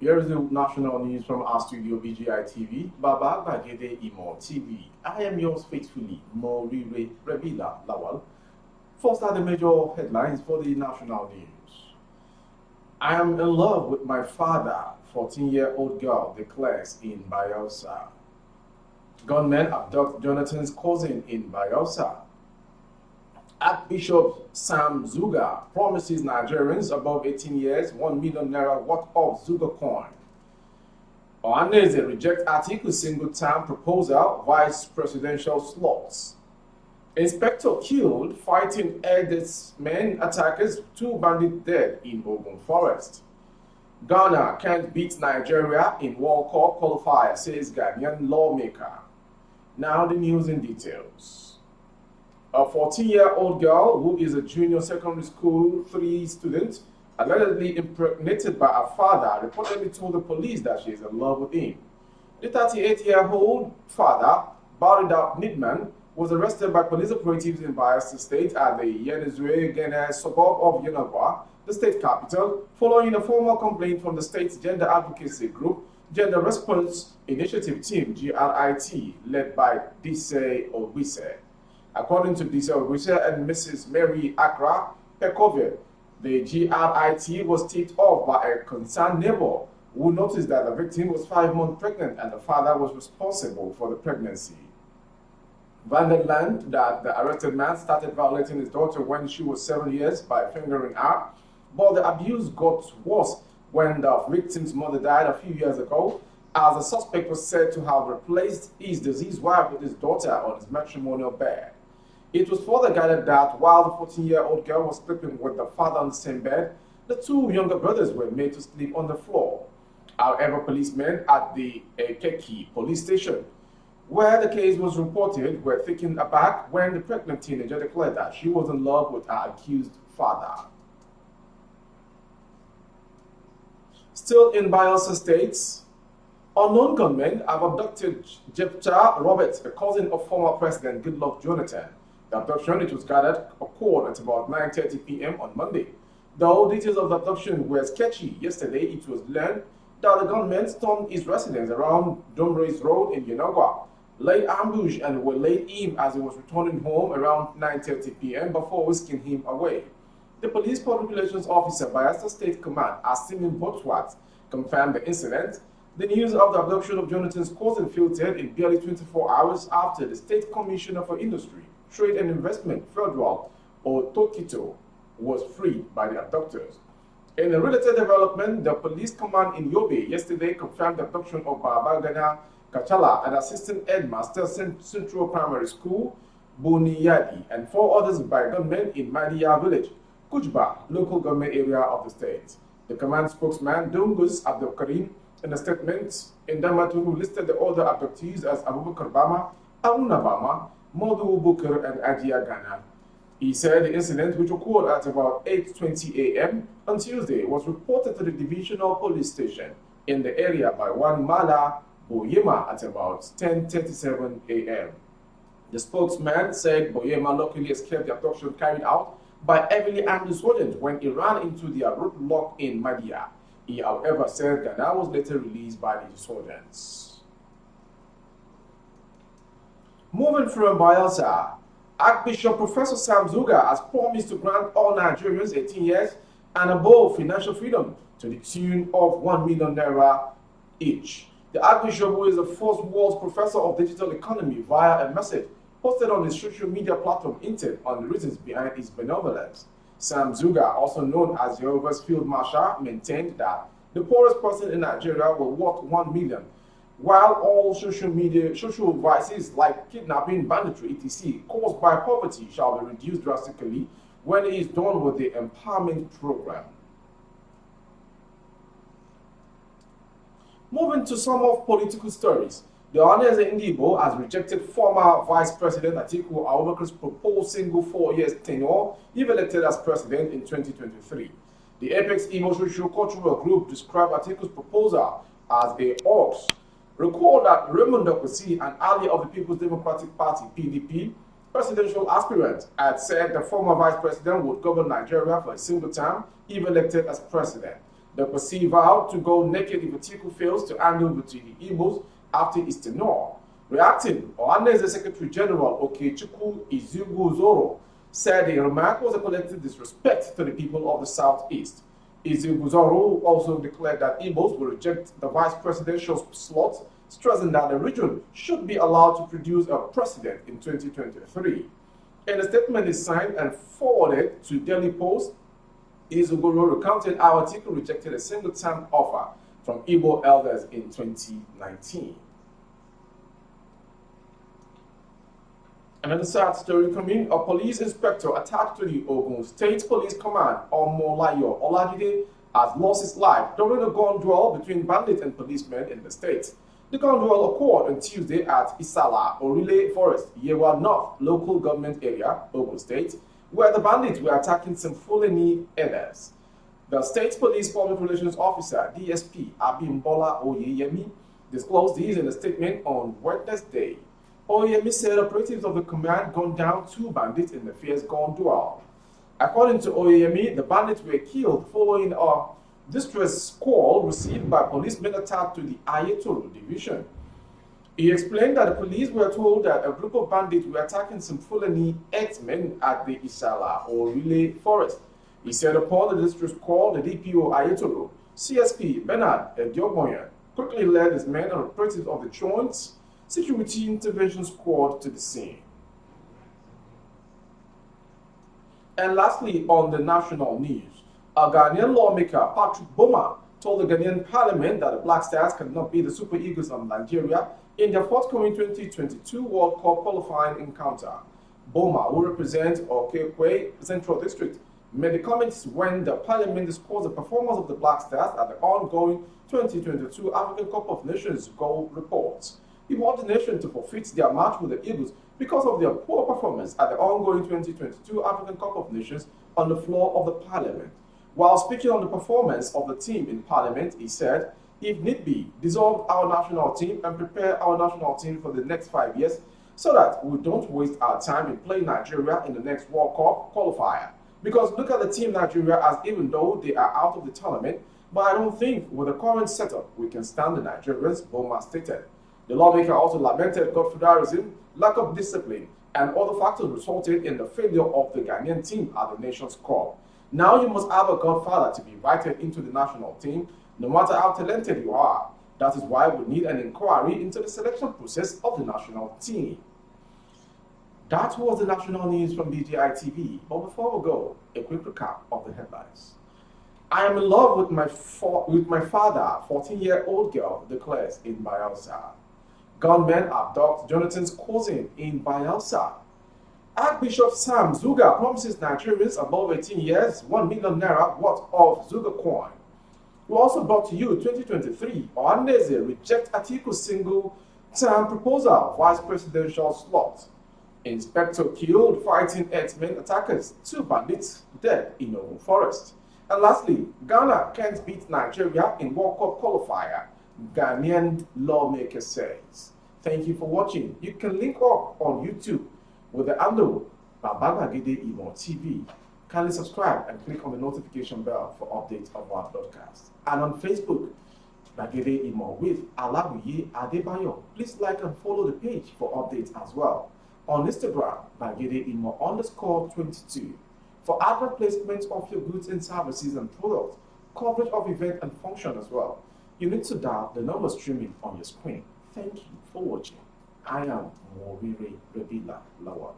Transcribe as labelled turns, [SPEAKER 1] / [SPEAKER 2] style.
[SPEAKER 1] Here is the national news from our studio BGI TV, Baba Bagede Imo TV. I am yours faithfully, Morire Rebila Lawal. First are the major headlines for the national news. I am in love with my father, 14-year-old girl declares in Bayelsa. Gunmen abduct Jonathan's cousin in Bayelsa. Archbishop Sam Zuga promises Nigerians above 18 years 1 million naira worth of Zuga coin. Ohaneze rejects Atiku single-term proposal, vice presidential slots. Inspector killed fighting herdsmen attackers, 2 bandits dead in Ogun Forest. Ghana can't beat Nigeria in World Cup qualifier, says Ghanaian lawmaker. Now the news in details. A 14-year-old girl who is a junior secondary school 3 student, allegedly impregnated by her father, reportedly told the police that she is in love with him. The 38-year-old father, Barida Nidman, was arrested by police operatives in Bayelsa State at the Yenezue-Gene suburb of Yenagoa, the state capital, following a formal complaint from the state's gender advocacy group, Gender Response Initiative Team, GRIT, led by Dise Obise. According to Dise Obise and Mrs. Mary Accra Pekove, the GRIT was tipped off by a concerned neighbor who noticed that the victim was 5 months pregnant and the father was responsible for the pregnancy. Vandal learned that the arrested man started violating his daughter when she was 7 years by fingering her, but the abuse got worse when the victim's mother died a few years ago, as the suspect was said to have replaced his deceased wife with his daughter on his matrimonial bed. It was further gathered that while the 14-year-old girl was sleeping with the father on the same bed, the 2 younger brothers were made to sleep on the floor. However, policemen at the Ekeki police station, where the case was reported, were taken aback when the pregnant teenager declared that she was in love with her accused father. Still in Bayelsa State, unknown gunmen have abducted Jephthah Roberts, a cousin of former President Goodluck Jonathan. The abduction, it was gathered, occurred at about 9:30 p.m. on Monday. Though details of the abduction were sketchy, yesterday it was learned that the gunmen stormed his residence around Dumrace Road in Yenagoa, laid ambush and waylaid him as he was returning home around 9:30 p.m. before whisking him away. The police public relations officer, Bayelsa State Command, Asimin Botwat, confirmed the incident. The news of the abduction of Jonathan's cousin filtered in barely 24 hours after the State Commissioner for Industry, Trade and Investment, Federal, or Tokito, was freed by the abductors. In a related development, the police command in Yobe yesterday confirmed the abduction of Babagana Kachala, an assistant headmaster, Central Primary School, Buniyadi, and 4 others by gunmen in Madiya village, Kujba, local government area of the state. The command spokesman, Dungus Abdul Karim, in a statement in Damaturu, listed the other abductees as Abubakar Bama, Aruna Bama, Modu Bukar, and Adia Ghana. He said the incident, which occurred at about 8:20 a.m. on Tuesday, was reported to the divisional police station in the area by one Mala Boyema at about 10:37 a.m. The spokesman said Boyema luckily escaped the abduction carried out by heavily armed insurgents when he ran into their roadblock in Madiya. He, however, said Ghana was later released by the insurgents. Moving from Bayelsa, Archbishop Professor Sam Zuga has promised to grant all Nigerians 18 years and above financial freedom to the tune of 1 million naira each. The Archbishop, who is the first world's professor of digital economy, via a message posted on his social media platform, hinted on the reasons behind his benevolence. Sam Zuga, also known as Jehovah's Field Marshal, maintained that the poorest person in Nigeria will worth 1 million, while all social vices like kidnapping, banditry, etc., caused by poverty shall be reduced drastically when it is done with the empowerment program. Moving to some of political stories, the Ohaneze Ndigbo has rejected former Vice President Atiku Abubakar's proposed single 4-year tenure if elected as president in 2023. The Apex Imo Socio-Cultural Group described Atiku's proposal as a hoax. Recall that Raymond Dokosi, an ally of the People's Democratic Party (PDP) presidential aspirant, had said the former vice president would govern Nigeria for a single term if elected as president. The Kwesi vowed to go naked if Atiku fails to hand over to the Igbos after his tenure. Reacting, Ohanaeze Secretary General Okechukwu Izuguzoro said the remark was a collective disrespect to the people of the Southeast. Izuguzoro also declared that Igbos will reject the vice presidential slot, stressing that the region should be allowed to produce a president in 2023. In a statement he signed and forwarded to Daily Post, Izuguzoro recounted how Atiku rejected a single-term offer from Igbo elders in 2019. Another sad story coming: a police inspector attached to the Ogun State Police Command, Omolayo Olajide, has lost his life during a gun duel between bandits and policemen in the state. The gun duel occurred on Tuesday at Isala, Orile Forest, Yewa North local government area, Ogun State, where the bandits were attacking some Fulani herders. The State Police Public Relations Officer, DSP Abimbola Oyeyemi, disclosed this in a statement on Wednesday. Oyeyemi said operatives of the command gunned down two bandits in the fierce gun duel. According to Oyeyemi, the bandits were killed following a distress call received by policemen attached to the Ayetoro division. He explained that the police were told that a group of bandits were attacking some Fulani herdsmen at the Isala or Relay Forest. He said upon the distress call, the DPO Ayetoro, CSP Bernard Edioboyan, quickly led his men and operatives of the Joint Security Intervention Squad to the scene. And lastly, on the national news, a Ghanaian lawmaker, Patrick Boma, told the Ghanaian parliament that the Black Stars cannot be the Super Eagles of Nigeria in their forthcoming 2022 World Cup qualifying encounter. Boma, who represents Okekwe Central District, made the comments when the parliament discussed the performance of the Black Stars at the ongoing 2022 African Cup of Nations goal reports. He wanted the nation to forfeit their match with the Eagles because of their poor performance at the ongoing 2022 African Cup of Nations on the floor of the parliament. While speaking on the performance of the team in parliament, he said, if need be, dissolve our national team and prepare our national team for the next 5 years so that we don't waste our time in playing Nigeria in the next World Cup qualifier. Because look at the team Nigeria as even though they are out of the tournament, but I don't think with the current setup we can stand the Nigerians, Boma stated. The lawmaker also lamented godfatherism, lack of discipline, and other factors resulted in the failure of the Ghanaian team at the Nations Cup. Now you must have a godfather to be invited into the national team, no matter how talented you are. That is why we need an inquiry into the selection process of the national team. That was the national news from BGI TV. But before we go, a quick recap of the headlines. I am in love with my father, 14-year-old girl declares in Bayelsa. Gunmen abduct Jonathan's cousin in Bayelsa. Archbishop Sam Zuga promises Nigerians above 18 years 1 million naira worth of Zuga coin. We also brought to you 2023 Ohanaeze reject Atiku's single-term proposal vice presidential slot. Inspector killed fighting herdsmen attackers, 2 bandits dead in Ogun Forest. And lastly, Ghana can't beat Nigeria in World Cup qualifier, Ghanaian lawmaker says. Thank you for watching. You can link up on YouTube with the handle Babagide Imo TV. Kindly subscribe and click on the notification bell for updates of our broadcast. And on Facebook, Bagede Imo with Alawiye Adebayo. Please like and follow the page for updates as well. On Instagram, Bagede Imo _22. For advert placements of your goods and services and products, coverage of event and function as well, you need to dial the number streaming on your screen. Thank you for watching. I am Morire Rebila Lawal.